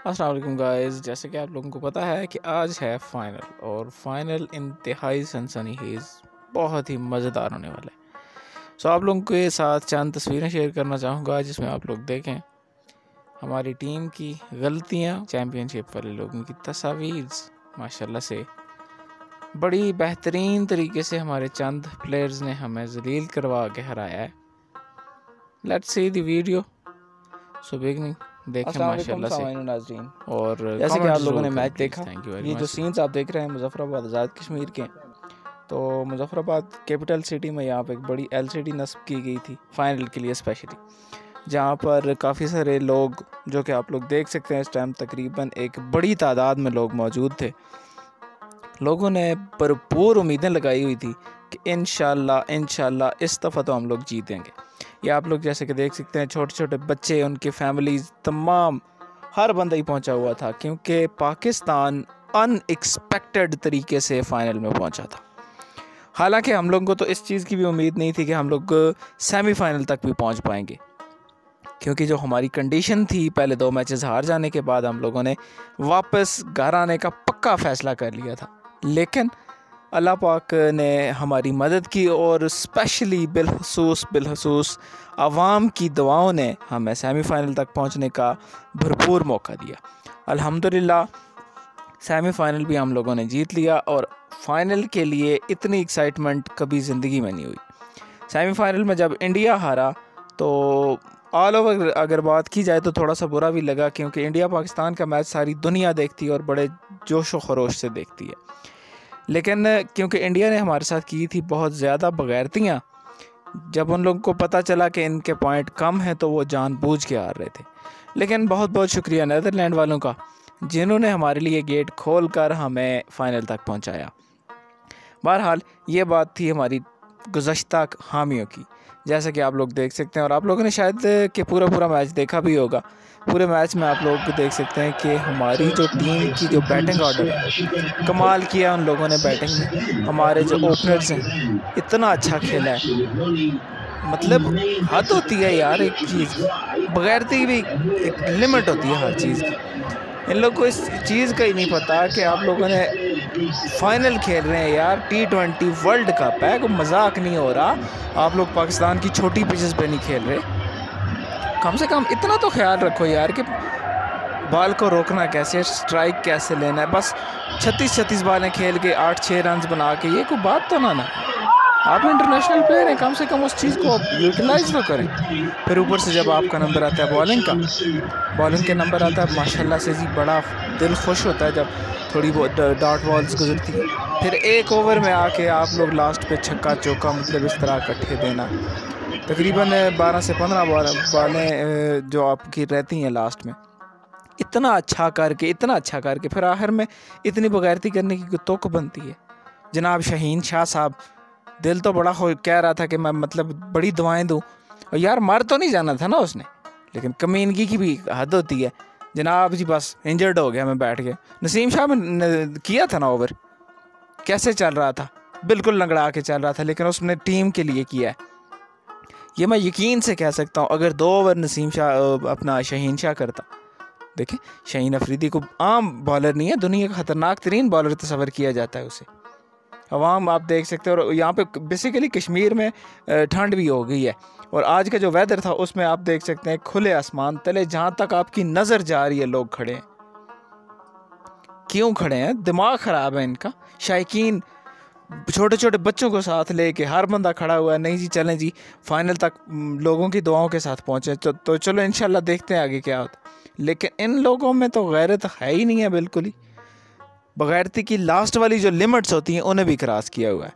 अस्सलाम वालेकुम गाइस। जैसे कि आप लोगों को पता है कि आज है फ़ाइनल और फाइनल इंतहाई सनसनीखेज़ बहुत ही मज़ेदार होने वाला है। आप लोगों के साथ चंद तस्वीरें शेयर करना चाहूँगा जिसमें आप लोग देखें हमारी टीम की गलतियाँ, चैम्पियनशिप वाले लोगों की तस्वीर। माशाल्लाह से बड़ी बेहतरीन तरीके से हमारे चंद प्लेयर्स ने हमें जलील करवा के हराया है। Let's see the video. Beginning देखें माशाल्लाह से। नाज़रीन, और जैसे कि आप लोगों ने मैच देखा, ये जो मच। सीन्स आप देख रहे हैं मुजफ्फराबाद आज़ाद कश्मीर के, तो मुजफ्फराबाद कैपिटल सिटी में यहाँ पे एक बड़ी एलसीडी नस्ब की गई थी फाइनल के लिए स्पेशली, जहाँ पर काफ़ी सारे लोग, जो कि आप लोग देख सकते हैं इस टाइम तकरीबन एक बड़ी तादाद में लोग मौजूद थे। लोगों ने भरपूर उम्मीदें लगाई हुई थी कि इंशाल्लाह इस दफ़ा तो हम लोग जीतेंगे। ये आप लोग जैसे कि देख सकते हैं, छोटे छोटे बच्चे, उनकी फैमिलीज़, तमाम हर बंदा ही पहुंचा हुआ था, क्योंकि पाकिस्तान अनएक्सपेक्टेड तरीके से फ़ाइनल में पहुंचा था। हालांकि हम लोगों को तो इस चीज़ की भी उम्मीद नहीं थी कि हम लोग सेमीफाइनल तक भी पहुंच पाएंगे, क्योंकि जो हमारी कंडीशन थी, पहले 2 मैचेस हार जाने के बाद हम लोगों ने वापस घर आने का पक्का फ़ैसला कर लिया था। लेकिन अल्लाह पाक ने हमारी मदद की और स्पेशली बिलखसूस आवाम की दुआओं ने हमें सेमीफाइनल तक पहुंचने का भरपूर मौका दिया। अल्हम्दुलिल्लाह सेमीफाइनल भी हम लोगों ने जीत लिया और फाइनल के लिए इतनी एक्साइटमेंट कभी ज़िंदगी में नहीं हुई। सेमीफाइनल में जब इंडिया हारा तो ऑल ओवर अगर बात की जाए तो थोड़ा सा बुरा भी लगा, क्योंकि इंडिया पाकिस्तान का मैच सारी दुनिया देखती है और बड़े जोश व खरोश से देखती है। लेकिन क्योंकि इंडिया ने हमारे साथ की थी बहुत ज़्यादा बगैरतियाँ, जब उन लोगों को पता चला कि इनके पॉइंट कम हैं तो वो जानबूझ के हार रहे थे। लेकिन बहुत बहुत शुक्रिया नीदरलैंड वालों का, जिन्होंने हमारे लिए गेट खोल कर हमें फ़ाइनल तक पहुंचाया। बहरहाल ये बात थी हमारी गुज़श्ता हामियों की, जैसा कि आप लोग देख सकते हैं, और आप लोगों ने शायद कि पूरा मैच देखा भी होगा। पूरे मैच में आप लोग देख सकते हैं कि हमारी जो टीम की जो बैटिंग ऑर्डर है, कमाल किया उन लोगों ने बैटिंग में। हमारे जो ओपनर्स हैं, इतना अच्छा खेला है, मतलब हद होती है यार एक चीज़ की, बगैरती भी एक लिमिट होती है हर चीज़ की। इन लोग को इस चीज़ का ही नहीं पता कि आप लोगों ने फाइनल खेल रहे हैं यार, T20 वर्ल्ड कप है, कोई मजाक नहीं हो रहा। आप लोग पाकिस्तान की छोटी पिचेस पे नहीं खेल रहे। कम से कम इतना तो ख्याल रखो यार कि बॉल को रोकना कैसे, स्ट्राइक कैसे लेना है। बस 36 बॉलें खेल के 8-6 रन बना के, ये कोई बात तो ना। आप इंटरनेशनल प्लेयर हैं, कम से कम उस चीज़ को यूटिलाइज तो करें। फिर ऊपर से जब आपका नंबर आता है बॉलिंग के नंबर आता है, माशाल्लाह से जी बड़ा दिल खुश होता है जब थोड़ी बहुत डॉट बॉल्स गुजरती है। फिर एक ओवर में आके आप लोग लास्ट पे छक्का चौका, मतलब इस तरह इकट्ठे देना। तकरीबन 12 से 15 बॉलें जो आपकी रहती हैं लास्ट में, इतना अच्छा करके फिर आखिर में इतनी बगैरती करने की तुक बनती है। जनाब शहीन शाह साहब, दिल तो बड़ा कह रहा था कि मैं मतलब बड़ी दुआएं दूं, और यार मर तो नहीं जाना था ना उसने, लेकिन कमीनगी की भी हद होती है। जनाब जी बस इंजर्ड हो गया, मैं बैठ गया। नसीम शाह में किया था ना ओवर, कैसे चल रहा था, बिल्कुल लंगड़ा के चल रहा था, लेकिन उसने टीम के लिए किया है। ये मैं यकीन से कह सकता हूँ। अगर 2 ओवर नसीम शाह अपना शहीन शाह करता, देखें शहीन अफरीदी को आम बॉलर नहीं है, दुनिया का ख़तरनाक तरीन बॉलर तस्वर किया जाता है उसे। अवाम आप देख सकते हो, और यहाँ पे बेसिकली कश्मीर में ठंड भी हो गई है, और आज का जो वेदर था उसमें आप देख सकते हैं खुले आसमान तले, जहाँ तक आपकी नज़र जा रही है लोग खड़े हैं। क्यों खड़े हैं? दिमाग ख़राब है इनका। शायकीन छोटे छोटे बच्चों को साथ लेके हर बंदा खड़ा हुआ है, नहीं जी चलें जी फाइनल तक लोगों की दुआओं के साथ पहुँचे, तो चलो इंशाल्लाह देखते हैं आगे क्या होता। लेकिन इन लोगों में तो गैरत है ही नहीं है बिल्कुल ही। बगैरती की लास्ट वाली जो लिमिट्स होती हैं उन्हें भी क्रॉस किया हुआ है।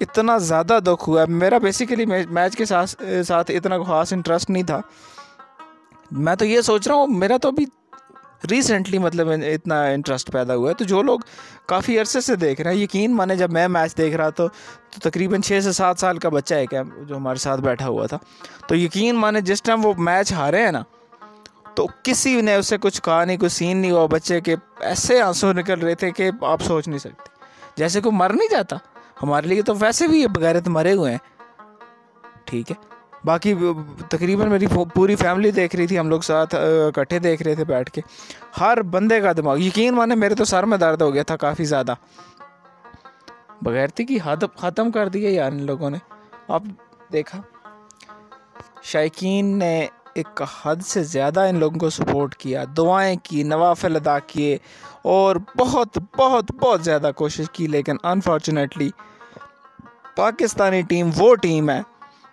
इतना ज़्यादा दुख हुआ है। मेरा बेसिकली मैच के साथ इतना खास इंटरेस्ट नहीं था। मैं तो ये सोच रहा हूँ, मेरा तो अभी रिसेंटली मतलब इतना इंटरेस्ट पैदा हुआ है। तो जो लोग काफ़ी अरसे से देख रहे हैं, यकीन माने जब मैं मैच देख रहा तो तकरीबन 6 से 7 साल का बच्चा है क्या जो हमारे साथ बैठा हुआ था, तो यकीन माने जिस टाइम वो मैच हारे हैं ना, तो किसी ने उससे कुछ कहा नहीं, कोई सीन नहीं हुआ। बच्चे के ऐसे आंसू निकल रहे थे कि आप सोच नहीं सकते, जैसे कोई मर नहीं जाता। हमारे लिए तो वैसे भी ये बगैरत मरे हुए हैं, ठीक है, बाकी तकरीबन मेरी पूरी फैमिली देख रही थी, हम लोग साथ इकट्ठे देख रहे थे बैठ के। हर बंदे का दिमाग, यकीन माने मेरे तो सर में दर्द हो गया था काफ़ी ज़्यादा। बगैरती की हद ख़त्म कर दिया यार इन लोगों ने। अब देखा शायकीन ने एक हद से ज़्यादा इन लोगों को सपोर्ट किया, दुआएं की, नवाफिल अदा किए और बहुत बहुत बहुत ज़्यादा कोशिश की, लेकिन अनफॉर्चुनेटली पाकिस्तानी टीम वो टीम है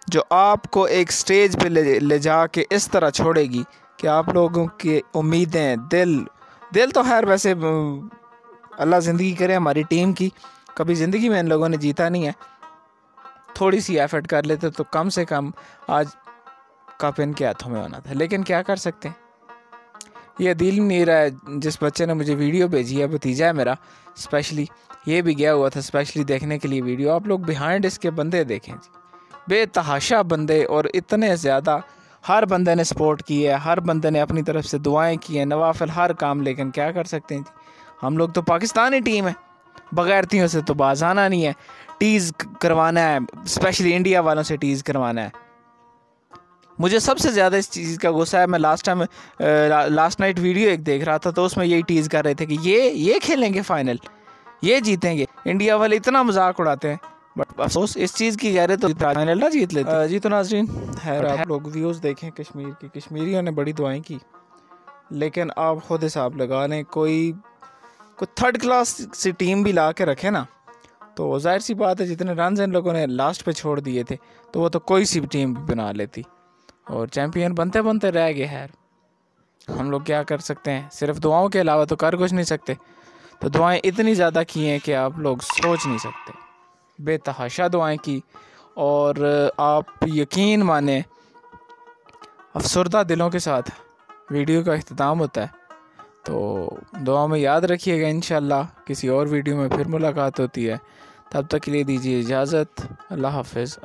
जो आपको एक स्टेज पे ले जा के इस तरह छोड़ेगी कि आप लोगों की उम्मीदें, दिल तो खैर वैसे अल्लाह ज़िंदगी करे हमारी टीम की, कभी ज़िंदगी में इन लोगों ने जीता नहीं है। थोड़ी सी एफर्ट कर लेते तो कम से कम आज कप इनके हाथों में होना था, लेकिन क्या कर सकते हैं। ये दिल नहीं रहा है। जिस बच्चे ने मुझे वीडियो भेजी है, भतीजा है मेरा, स्पेशली ये भी गया हुआ था स्पेशली देखने के लिए वीडियो। आप लोग बिहाइंड इसके बंदे देखें जी, बेतहाशा बंदे, और इतने ज़्यादा हर बंदे ने सपोर्ट की है, हर बंदे ने अपनी तरफ से दुआएं की हैं, नवाफिल हर काम। लेकिन क्या कर सकते हैं जी, हम लोग तो पाकिस्तानी टीम है, बगैरतियों से तो बाज आना नहीं है। टीज़ करवाना है, स्पेशली इंडिया वालों से टीज़ करवाना है। मुझे सबसे ज़्यादा इस चीज़ का गुस्सा है, मैं लास्ट नाइट वीडियो एक देख रहा था तो उसमें यही टीज़ कर रहे थे कि ये खेलेंगे फाइनल, ये जीतेंगे। इंडिया वाले इतना मजाक उड़ाते हैं, बट अफसोस इस चीज़ की कह रहे तो फाइनल ना जीत लेते। जी तो नाजरीन खैर आप लोग व्यूज़ देखें कश्मीर की, कश्मीरियों ने बड़ी दुआएं की, लेकिन आप खुद हिसाब लगा लें, कोई थर्ड क्लास सी टीम भी ला के रखे ना, तो जाहिर सी बात है जितने रन इन लोगों ने लास्ट पे छोड़ दिए थे तो वो तो कोई सी भी टीम भी बना लेती और चैम्पियन बनते बनते रह गए। खैर हम लोग क्या कर सकते हैं, सिर्फ दुआओं के अलावा तो कर कुछ नहीं सकते। तो दुआएं इतनी ज़्यादा की हैं कि आप लोग सोच नहीं सकते, बेतहाशा दुआएं की। और आप यकीन माने अफसरदा दिलों के साथ वीडियो का इख्तिताम होता है। तो दुआ में याद रखिएगा, इंशाल्लाह किसी और वीडियो में फिर मुलाकात होती है। तब तक के लिए दीजिए इजाज़त। अल्लाह हाफ़िज़।